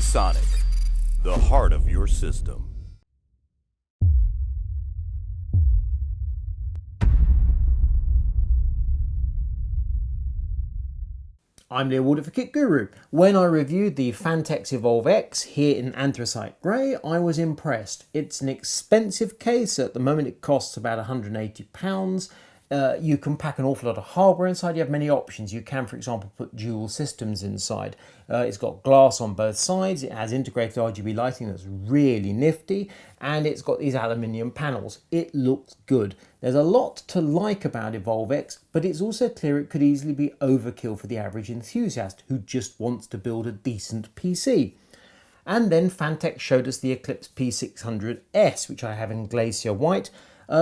Sonic, the heart of your system. I'm Leo Walder for Kit Guru. When I reviewed the Phanteks Evolve X here in Anthracite Grey, I was impressed. It's an expensive case. At the moment it costs about £180. You can pack an awful lot of hardware inside. You have many options. You can, for example, put dual systems inside. It's got glass on both sides. It has integrated RGB lighting that's really nifty. And it's got these aluminium panels. It looks good. There's a lot to like about Evolve X, but it's also clear it could easily be overkill for the average enthusiast who just wants to build a decent PC. And then Phanteks showed us the Eclipse P600S, which I have in Glacier White.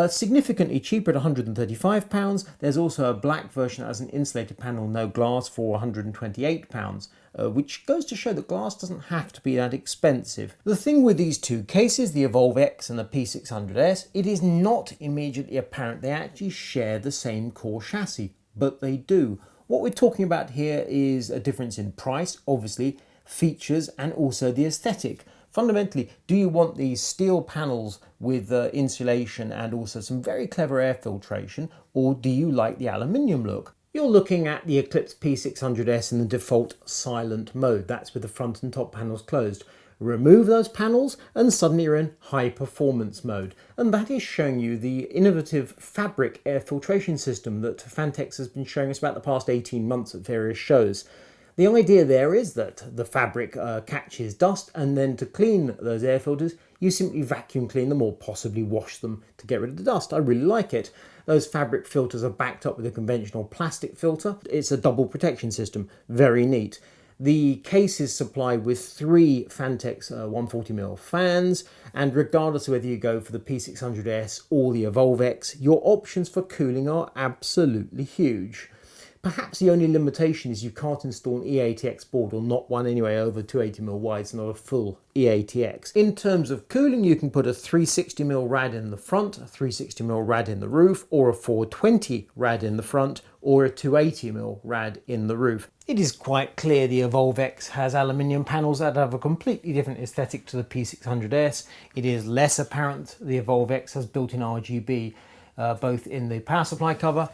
Significantly cheaper at £135. There's also a black version that has an insulated panel, no glass, for £128, which goes to show that glass doesn't have to be that expensive. The thing with these two cases, the Evolve X and the P600S, it is not immediately apparent they actually share the same core chassis, but they do. What we're talking about here is a difference in price, obviously, features, and also the aesthetic. Fundamentally, do you want these steel panels with insulation and also some very clever air filtration, or do you like the aluminium look? You're looking at the Eclipse P600S in the default silent mode. That's with the front and top panels closed. Remove those panels and suddenly you're in high performance mode. And that is showing you the innovative fabric air filtration system that Phanteks has been showing us about the past 18 months at various shows. The idea there is that the fabric catches dust, and then to clean those air filters, you simply vacuum clean them or possibly wash them to get rid of the dust. I really like it. Those fabric filters are backed up with a conventional plastic filter. It's a double protection system, very neat. The case is supplied with 3 Phanteks 140mm fans, and regardless of whether you go for the P600S or the Evolve X, your options for cooling are absolutely huge. Perhaps the only limitation is you can't install an E-ATX board, or not one anyway, over 280mm wide, so not a full E-ATX. In terms of cooling, you can put a 360mm rad in the front, a 360mm rad in the roof, or a 420 rad in the front, or a 280mm rad in the roof. It is quite clear the Evolve X has aluminium panels that have a completely different aesthetic to the P600S. It is less apparent the Evolve X has built-in RGB, both in the power supply cover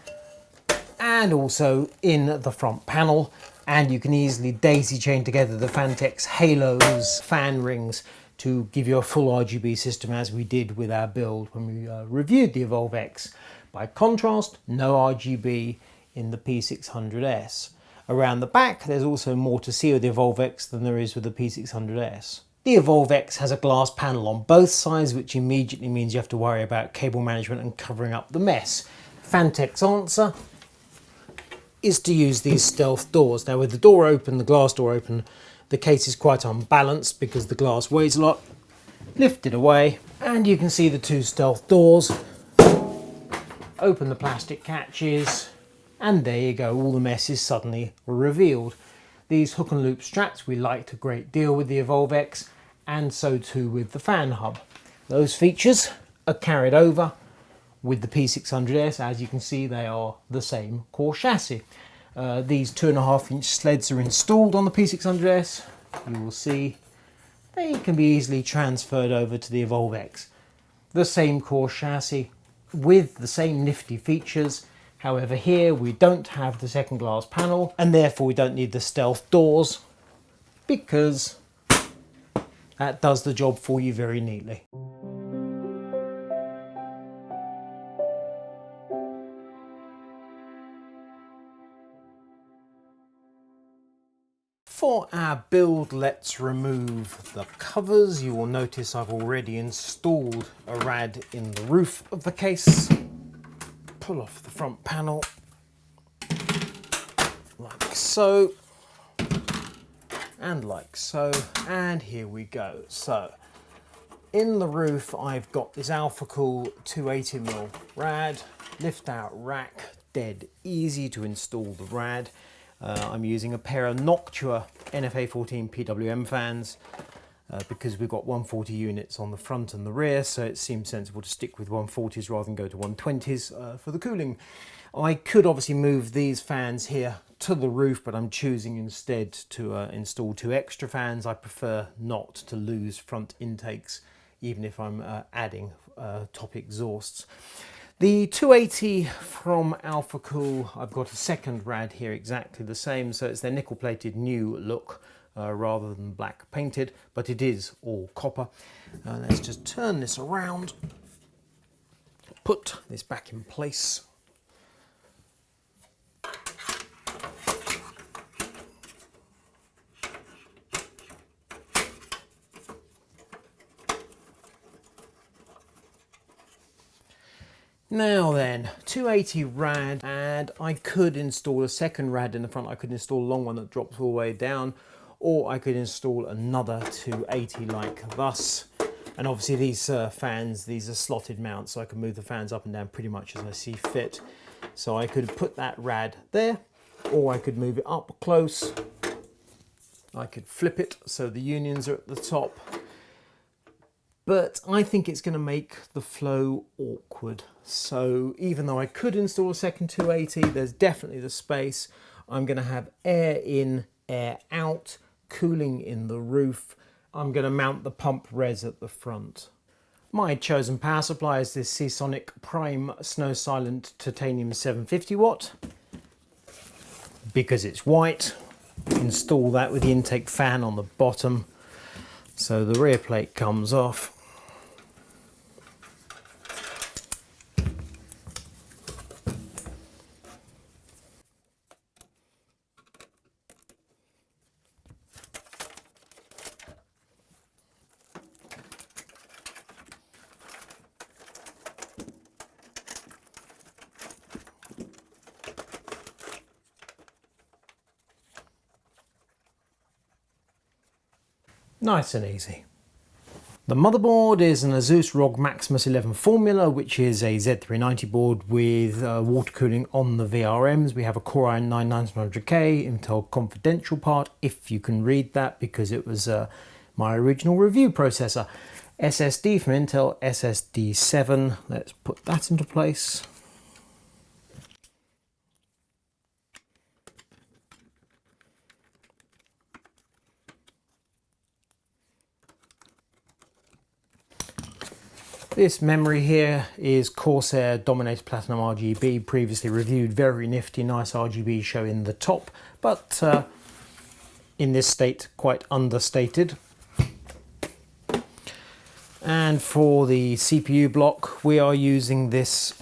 and also in the front panel, and you can easily daisy chain together the Phanteks halos, fan rings, to give you a full RGB system, as we did with our build when we reviewed the Evolve X. By contrast, no RGB in the P600S. Around the back there's also more to see with the Evolve X than there is with the P600S. The Evolve X has a glass panel on both sides, which immediately means you have to worry about cable management and covering up the mess. Phanteks' answer is to use these stealth doors. Now, with the door open, the glass door open, the case is quite unbalanced because the glass weighs a lot. Lift it away and you can see the 2 stealth doors. Open the plastic catches and there you go, all the mess is suddenly revealed. These hook and loop straps we liked a great deal with the Evolve X, and so too with the fan hub. Those features are carried over with the P600S. As you can see, they are the same core chassis. These 2.5-inch sleds are installed on the P600S. You will see they can be easily transferred over to the Evolve X. The same core chassis with the same nifty features. However, here we don't have the second glass panel, and therefore we don't need the stealth doors, because that does the job for you very neatly. For our build, let's remove the covers. You will notice I've already installed a rad in the roof of the case. Pull off the front panel like so, and like so, and here we go. So in the roof I've got this Alphacool 280mm rad, lift out rack, dead easy to install the rad. I'm using a pair of Noctua NFA14 PWM fans. because we've got 140 units on the front and the rear, so it seems sensible to stick with 140s rather than go to 120s for the cooling. I could obviously move these fans here to the roof, but I'm choosing instead to install 2 extra fans. I prefer not to lose front intakes, even if I'm adding top exhausts. The 280 from Alpha Cool, I've got a second rad here exactly the same, so it's their nickel plated new look rather than black painted, but it is all copper. Let's just turn this around, put this back in place. Now then, 280 rad, and I could install a second rad in the front. I could install a long one that drops all the way down, or I could install another 280 like thus. And obviously these fans, these are slotted mounts, so I can move the fans up and down pretty much as I see fit. So I could put that rad there, or I could move it up close. I could flip it so the unions are at the top. But I think it's going to make the flow awkward. So even though I could install a second 280, there's definitely the space. I'm going to have air in, air out, cooling in the roof. I'm going to mount the pump res at the front. My chosen power supply is this Seasonic Prime Snow Silent Titanium 750 watt. Because it's white, install that with the intake fan on the bottom. So the rear plate comes off. Nice and easy. The motherboard is an Asus ROG Maximus 11 Formula, which is a Z390 board with water cooling on the VRMs. We have a Core i9-9700K Intel Confidential part, if you can read that, because it was my original review processor. SSD from Intel, SSD 7. Let's put that into place. This memory here is Corsair Dominator Platinum RGB, previously reviewed, very nifty, nice RGB show in the top, but in this state quite understated. And for the CPU block, we are using this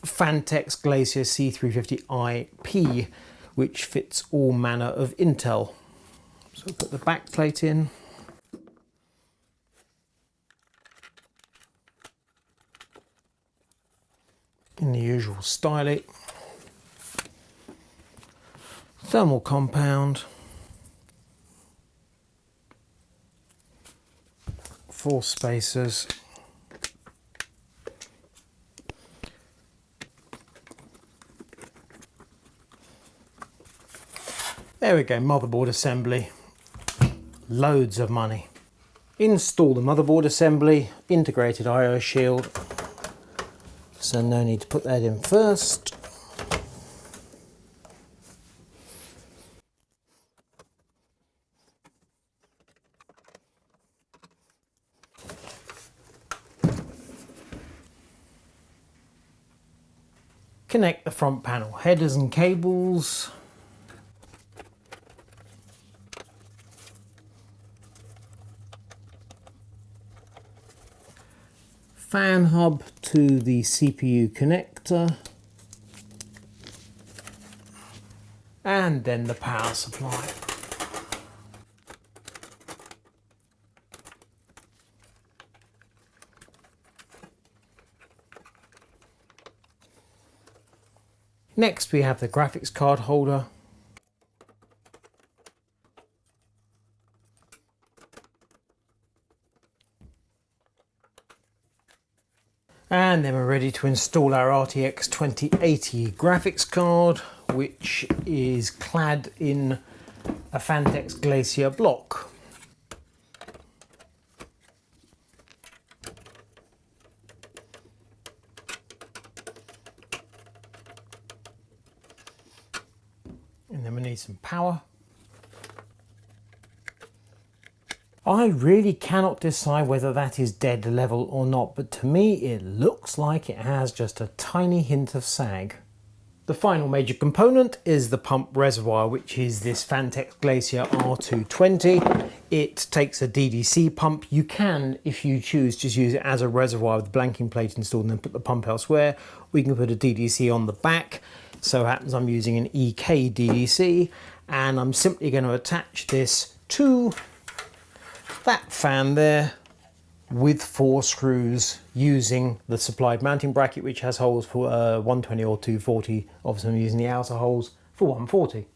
Phanteks Glacier C350IP, which fits all manner of Intel. So put the back plate in. In the usual styly. Thermal compound. 4 spacers. There we go, motherboard assembly. Loads of money. Install the motherboard assembly, integrated I/O shield. So no need to put that in first. Connect the front panel headers and cables. Fan hub to the CPU connector. And then the power supply. Next we have the graphics card holder. And then we're ready to install our RTX 2080 graphics card, which is clad in a Phanteks Glacier block. power. I really cannot decide whether that is dead level or not, but to me it looks like it has just a tiny hint of sag. The final major component is the pump reservoir, which is this Fantex Glacier R220. It takes a DDC pump. You can, if you choose, just use it as a reservoir with the blanking plate installed and then put the pump elsewhere. We can put a DDC on the back. So it happens I'm using an EK DDC, and I'm simply going to attach this to that fan there with 4 screws using the supplied mounting bracket, which has holes for 120 or 240. Obviously I'm using the outer holes for 140.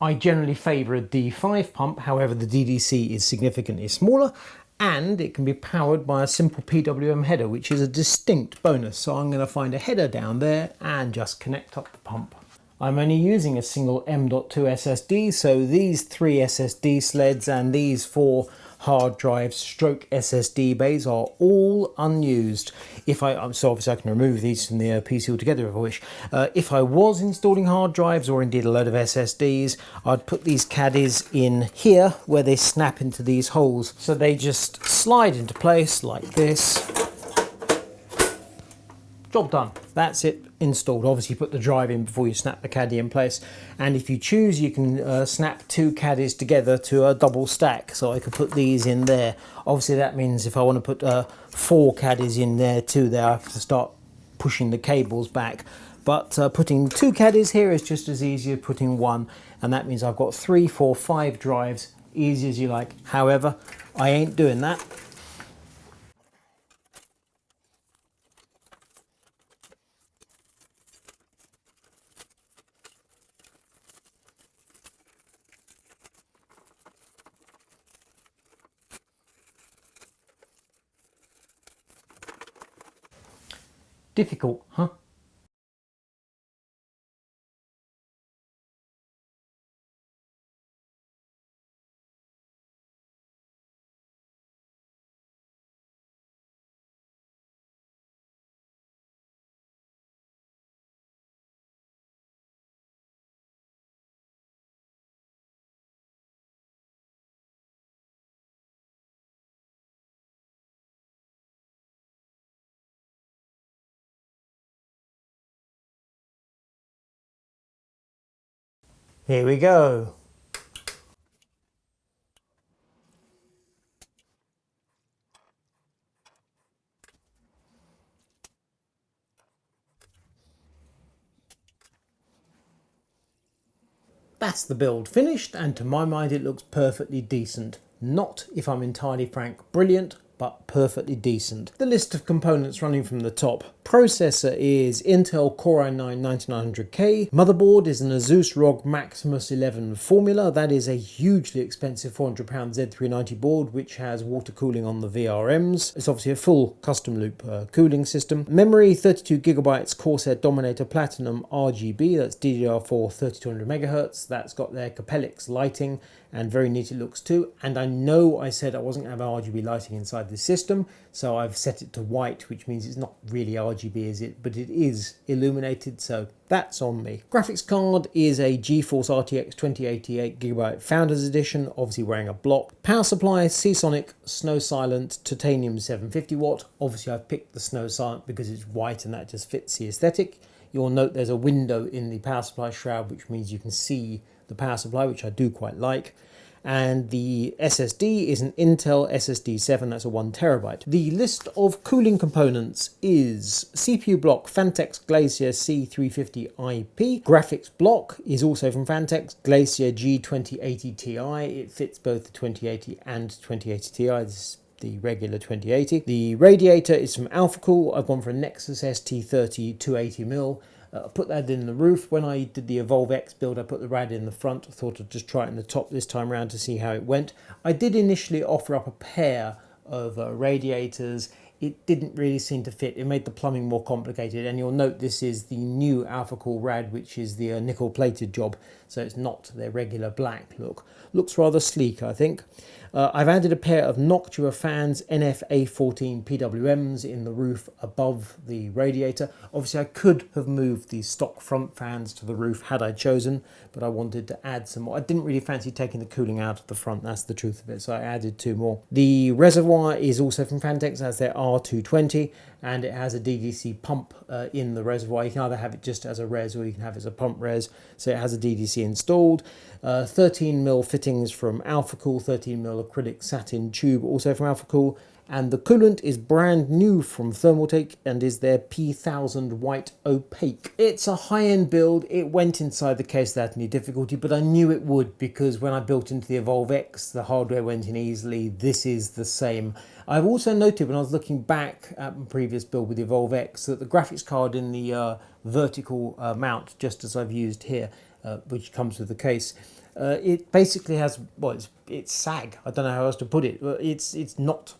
I generally favour a D5 pump, however the DDC is significantly smaller and it can be powered by a simple PWM header, which is a distinct bonus. So I'm going to find a header down there and just connect up the pump. I'm only using a single M.2 SSD, so these 3 SSD sleds and these 4 hard drives stroke SSD bays are all unused. So obviously I can remove these from the PC altogether if I wish. If I was installing hard drives or indeed a load of SSDs, I'd put these caddies in here where they snap into these holes. So they just slide into place like this. Job done. That's it installed. Obviously put the drive in before you snap the caddy in place, and if you choose you can snap 2 caddies together to a double stack, so I could put these in there. Obviously that means if I want to put 4 caddies in there too, I have to start pushing the cables back, but putting 2 caddies here is just as easy as putting 1, and that means I've got 3, 4, 5 drives, easy as you like. However, I ain't doing that. Difficult, huh? Here we go. That's the build finished, and to my mind it looks perfectly decent. Not, if I'm entirely frank, brilliant, but perfectly decent. The list of components running from the top. Processor is Intel Core i9-9900K. Motherboard is an Asus ROG Maximus 11 Formula. That is a hugely expensive £400 Z390 board which has water cooling on the VRMs. It's obviously a full custom loop cooling system. Memory 32GB Corsair Dominator Platinum RGB. That's DDR4 3200 MHz. That's got their Capellix lighting and very neat it looks too. And I know I said I wasn't going to have RGB lighting inside the system, so I've set it to white, which means it's not really RGB, is it? But it is illuminated, so that's on me. Graphics card is a GeForce RTX 2080 8GB Founders Edition, obviously wearing a block. Power supply, Seasonic Snow Silent Titanium 750 watt. Obviously I've picked the Snow Silent because it's white and that just fits the aesthetic. You'll note there's a window in the power supply shroud, which means you can see the power supply, which I do quite like. And the SSD is an Intel SSD 7, that's a 1TB. The list of cooling components is CPU block Fantex Glacier C350 IP. Graphics block is also from Fantex, Glacier G2080 Ti. It fits both the 2080 and 2080 Ti. This is the regular 2080. The radiator is from AlphaCool. I've gone for a Nexus ST30 280mm. I put that in the roof. When I did the Evolve X build, I put the rad in the front. I thought I'd just try it in the top this time around to see how it went. I did initially offer up a pair of radiators it didn't really seem to fit. It made the plumbing more complicated, and you'll note this is the new Alpha Cool Rad, which is the nickel plated job, so it's not their regular black look. Looks rather sleek, I think. I've added a pair of Noctua fans, NF-A14 PWMs in the roof above the radiator. Obviously I could have moved the stock front fans to the roof had I chosen, but I wanted to add some more. I didn't really fancy taking the cooling out of the front, that's the truth of it, so I added 2 more. The reservoir is also from Phanteks, as their R220, and it has a DDC pump in the reservoir. You can either have it just as a res or you can have it as a pump res, so it has a DDC installed. 13mm fittings from Alphacool, 13mm acrylic satin tube also from Alphacool, and the coolant is brand new from Thermaltake and is their P1000 white opaque. It's a high-end build. It went inside the case without any difficulty, but I knew it would because when I built into the Evolve X, the hardware went in easily. This is the same. I've also noted when I was looking back at my previous build with the Evolve X that the graphics card in the vertical mount, just as I've used here, which comes with the case, it basically has, well, it's sag. I don't know how else to put it. It's not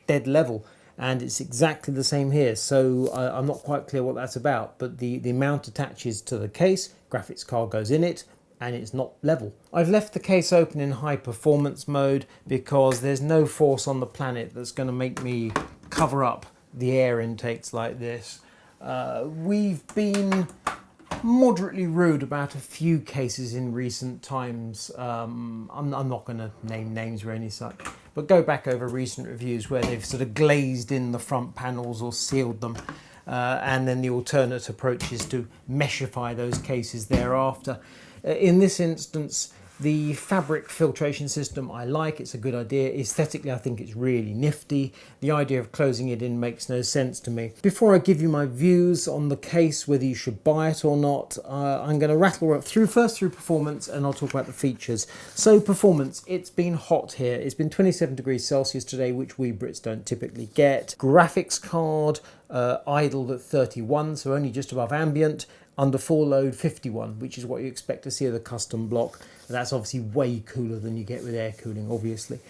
dead level, and it's exactly the same here, so I'm not quite clear what that's about, but the mount attaches to the case, graphics card goes in it, and it's not level. I've left the case open in high performance mode because there's no force on the planet that's going to make me cover up the air intakes like this. We've been moderately rude about a few cases in recent times. I'm not going to name names or any such, but go back over recent reviews where they've sort of glazed in the front panels or sealed them, and then the alternate approach is to meshify those cases thereafter. In this instance, the fabric filtration system I like, it's a good idea. Aesthetically, I think it's really nifty. The idea of closing it in makes no sense to me. Before I give you my views on the case, whether you should buy it or not, I'm going to rattle through performance, and I'll talk about the features. So performance, it's been hot here. It's been 27 degrees Celsius today, which we Brits don't typically get. Graphics card idled at 31, so only just above ambient. Under full load 51, which is what you expect to see with a custom block. And that's obviously way cooler than you get with air cooling, obviously.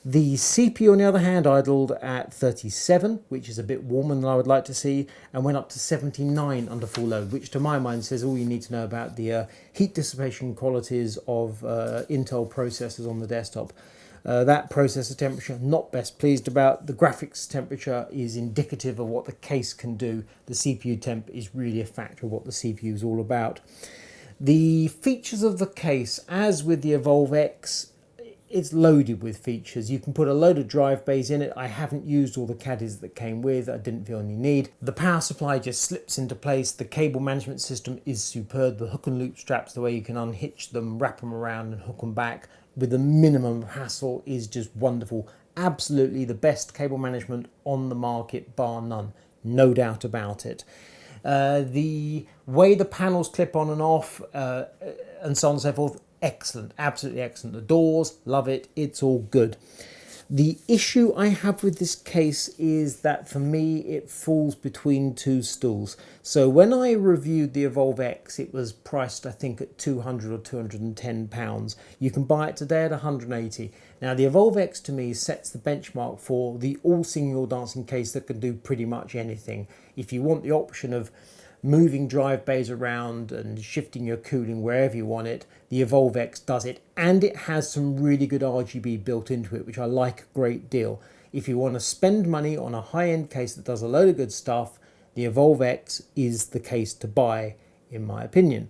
The CPU, on the other hand, idled at 37, which is a bit warmer than I would like to see, and went up to 79 under full load, which to my mind says all you need to know about the heat dissipation qualities of Intel processors on the desktop. That processor temperature, not best pleased about. The graphics temperature is indicative of what the case can do. The CPU temp is really a factor of what the CPU is all about. The features of the case, as with the Evolve X, it's loaded with features. You can put a load of drive bays in it. I haven't used all the caddies that came with. I didn't feel any need. The power supply just slips into place. The cable management system is superb. The hook and loop straps, the way you can unhitch them, wrap them around and hook them back with the minimum of hassle, is just wonderful. Absolutely the best cable management on the market, bar none. No doubt about it. The way the panels clip on and off and so on and so forth, excellent, absolutely excellent. The doors, love it, it's all good. The issue I have with this case is that for me it falls between two stools. So when I reviewed the Evolve X, it was priced I think at £200 or £210. You can buy it today at £180. Now the Evolve X to me sets the benchmark for the all singing all dancing case that can do pretty much anything. If you want the option of moving drive bays around and shifting your cooling wherever you want it, the Evolve X does it, and it has some really good RGB built into it, which I like a great deal. If you want to spend money on a high-end case that does a load of good stuff, the Evolve X is the case to buy, in my opinion.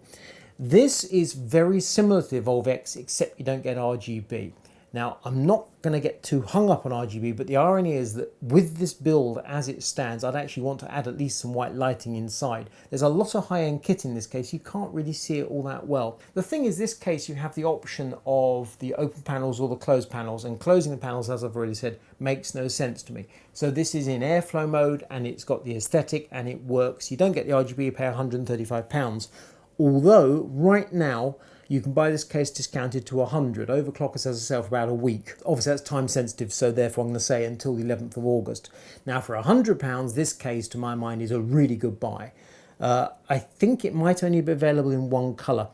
This is very similar to the Evolve X, except you don't get RGB. Now, I'm not going to get too hung up on RGB, but the irony is that with this build as it stands, I'd actually want to add at least some white lighting inside. There's a lot of high-end kit in this case. You can't really see it all that well. The thing is, this case, you have the option of the open panels or the closed panels, and closing the panels, as I've already said, makes no sense to me. So this is in airflow mode, and it's got the aesthetic, and it works. You don't get the RGB, you pay £135. Although, right now, you can buy this case discounted to 100. Overclockers has a sale for about a week. Obviously that's time sensitive, so therefore I'm going to say until the 11th of August. Now for £100, this case to my mind is a really good buy. I think it might only be available in one colour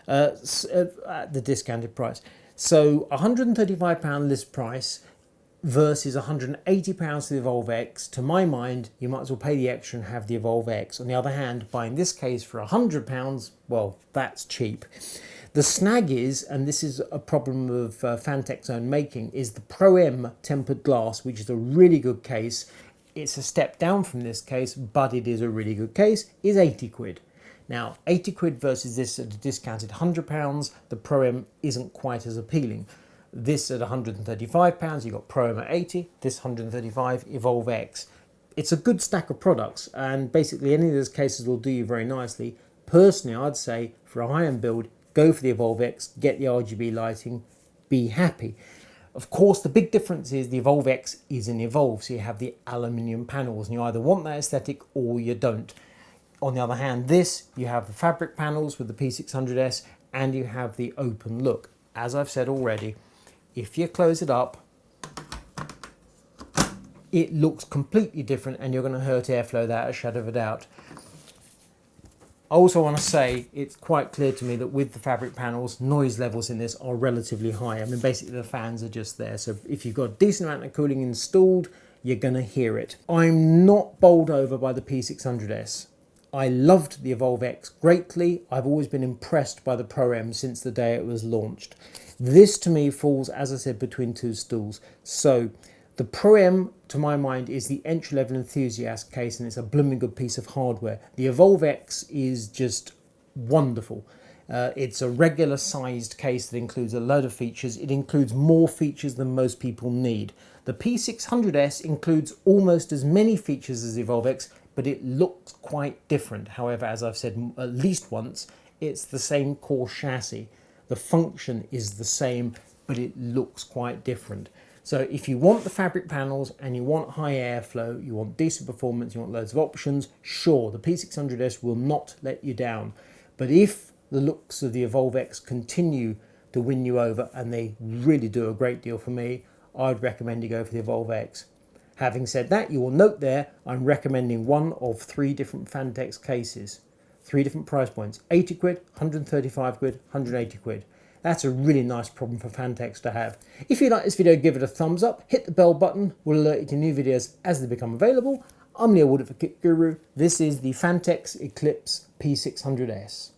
at the discounted price. So £135 list price. versus £180 for the Evolve X. To my mind, you might as well pay the extra and have the Evolve X. On the other hand, buying this case for £100, well, that's cheap. The snag is, and this is a problem of Phanteks' own making, is the Pro M tempered glass, which is a really good case. It's a step down from this case, but it is a really good case, is 80 quid. Now, 80 quid versus this at a discounted £100, the Pro M isn't quite as appealing. This at £135, you've got Pro M at 80, this 135, Evolve X. It's a good stack of products, and basically any of those cases will do you very nicely. Personally, I'd say for a high-end build, go for the Evolve X, get the RGB lighting, be happy. Of course, the big difference is the Evolve X is an Evolve, so you have the aluminium panels, and you either want that aesthetic or you don't. On the other hand, this, you have the fabric panels with the P600S, and you have the open look. As I've said already, if you close it up, it looks completely different, and you're going to hurt airflow without a shadow of a doubt. I also want to say it's quite clear to me that with the fabric panels, noise levels in this are relatively high. I mean, basically the fans are just there. So if you've got a decent amount of cooling installed, you're going to hear it. I'm not bowled over by the P600S. I loved the Evolve X greatly. I've always been impressed by the Pro M since the day it was launched. This to me falls, as I said, between two stools. So the Pro M, to my mind, is the entry-level enthusiast case, and it's a blooming good piece of hardware. The Evolve X is just wonderful. It's a regular sized case that includes a load of features. It includes more features than most people need. The P600S includes almost as many features as the Evolve X, but it looks quite different. However, as I've said at least once, it's the same core chassis. The function is the same, but it looks quite different. So if you want the fabric panels and you want high airflow, you want decent performance, you want loads of options, sure, the P600S will not let you down. But if the looks of the Evolve X continue to win you over, and they really do a great deal for me, I'd recommend you go for the Evolve X. Having said that, you will note there, I'm recommending one of 3 different Phanteks cases. 3 different price points, 80 quid, 135 quid, 180 quid. That's a really nice problem for Phanteks to have. If you like this video, give it a thumbs up, hit the bell button, we'll alert you to new videos as they become available. I'm Neil Woodard for Kit Guru. This is the Phanteks Eclipse P600S.